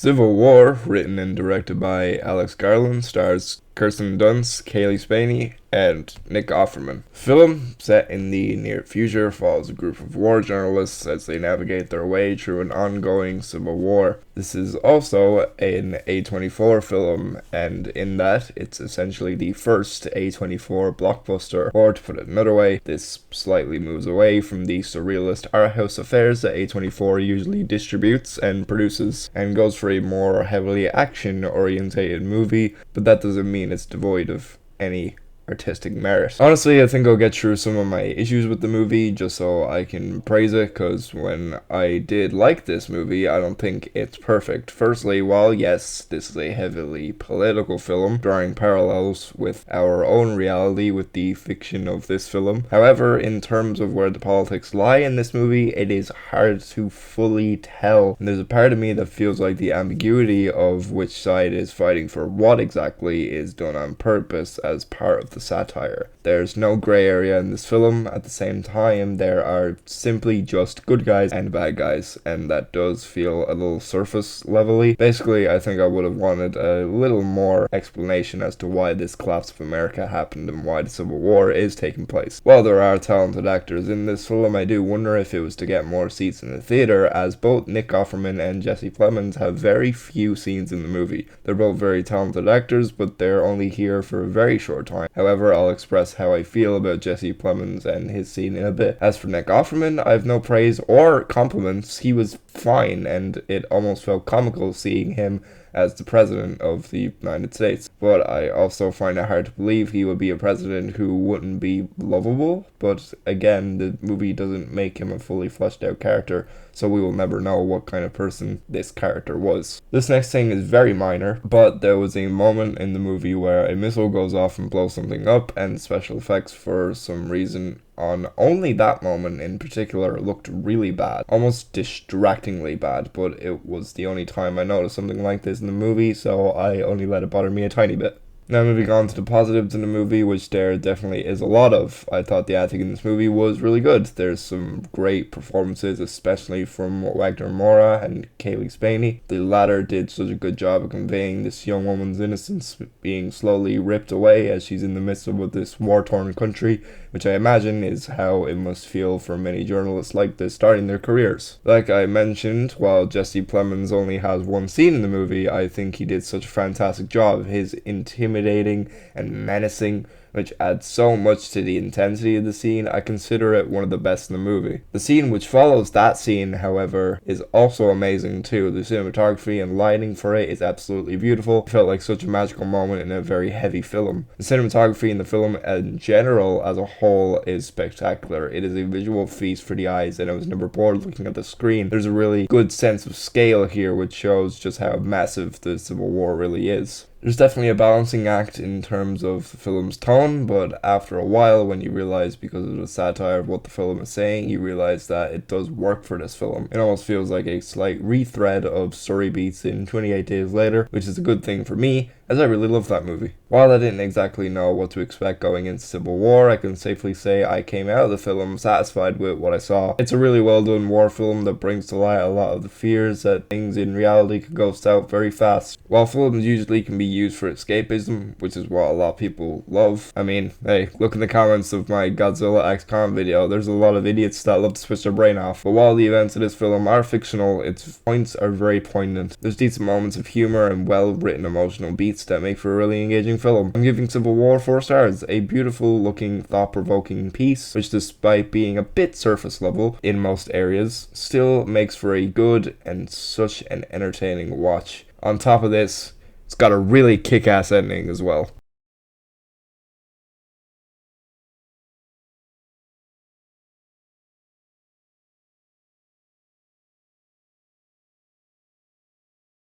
Civil War, written and directed by Alex Garland, stars Kirsten Dunst, Cailee Spaeny, and Nick Offerman. Film, set in the near future, follows a group of war journalists as they navigate their way through an ongoing civil war. This is also an A24 film, and in that, it's essentially the first A24 blockbuster, or to put it another way, this slightly moves away from the surrealist art house affairs that A24 usually distributes and produces, and goes for a more heavily action-orientated movie, but that doesn't mean it's devoid of any artistic merit. Honestly, I think I'll get through some of my issues with the movie just so I can praise it, because when I did like this movie, I don't think it's perfect. Firstly, while yes, this is a heavily political film, drawing parallels with our own reality with the fiction of this film. However, in terms of where the politics lie in this movie, it is hard to fully tell. And there's a part of me that feels like the ambiguity of which side is fighting for what exactly is done on purpose as part of the satire. There's no grey area in this film. At the same time, there are simply just good guys and bad guys, and that does feel a little surface levelly. Basically, I think I would have wanted a little more explanation as to why this collapse of America happened and why the Civil War is taking place. While there are talented actors in this film, I do wonder if it was to get more seats in the theater, as both Nick Offerman and Jesse Plemons have very few scenes in the movie. They're both very talented actors, but they're only here for a very short time. However, I'll express how I feel about Jesse Plemons and his scene in a bit. As for Nick Offerman, I have no praise or compliments. He was fine, and it almost felt comical seeing him as the president of the United States. But I also find it hard to believe he would be a president who wouldn't be lovable. But again, the movie doesn't make him a fully fleshed out character, so we will never know what kind of person this character was. This next thing is very minor, but there was a moment in the movie where a missile goes off and blows something up, and special effects for some reason on only that moment in particular looked really bad, almost distractingly bad, but it was the only time I noticed something like this in the movie, so I only let it bother me a tiny bit. Now moving on to the positives in the movie, which there definitely is a lot of. I thought the acting in this movie was really good. There's some great performances, especially from Wagner Moura and Cailee Spaeny. The latter did such a good job of conveying this young woman's innocence being slowly ripped away as she's in the midst of this war-torn country, which I imagine is how it must feel for many journalists like this starting their careers. Like I mentioned, while Jesse Plemons only has one scene in the movie, I think he did such a fantastic job. His intimidating and menacing, which adds so much to the intensity of the scene. I consider it one of the best in the movie. The scene which follows that scene, however, is also amazing too. The cinematography and lighting for it is absolutely beautiful. It felt like such a magical moment in a very heavy film. The cinematography in the film in general as a whole is spectacular. It is a visual feast for the eyes, and I was never bored looking at the screen. There's a really good sense of scale here, which shows just how massive the Civil War really is. There's definitely a balancing act in terms of the film's tone, but after a while, when you realize because of the satire of what the film is saying, you realize that it does work for this film. It almost feels like a slight rethread of Story Beats in 28 Days Later, which is a good thing for me, as I really love that movie. While I didn't exactly know what to expect going into Civil War, I can safely say I came out of the film satisfied with what I saw. It's a really well done war film that brings to light a lot of the fears that things in reality could go south very fast. While films usually can be used for escapism, which is what a lot of people love. I mean, hey, look in the comments of my Godzilla X Kong video, there's a lot of idiots that love to switch their brain off. But while the events of this film are fictional, its points are very poignant. There's decent moments of humor and well written emotional beats that make for a really engaging film. I'm giving Civil War 4 stars, a beautiful looking, thought-provoking piece, which despite being a bit surface level in most areas, still makes for a good and such an entertaining watch. On top of this, it's got a really kick-ass ending as well.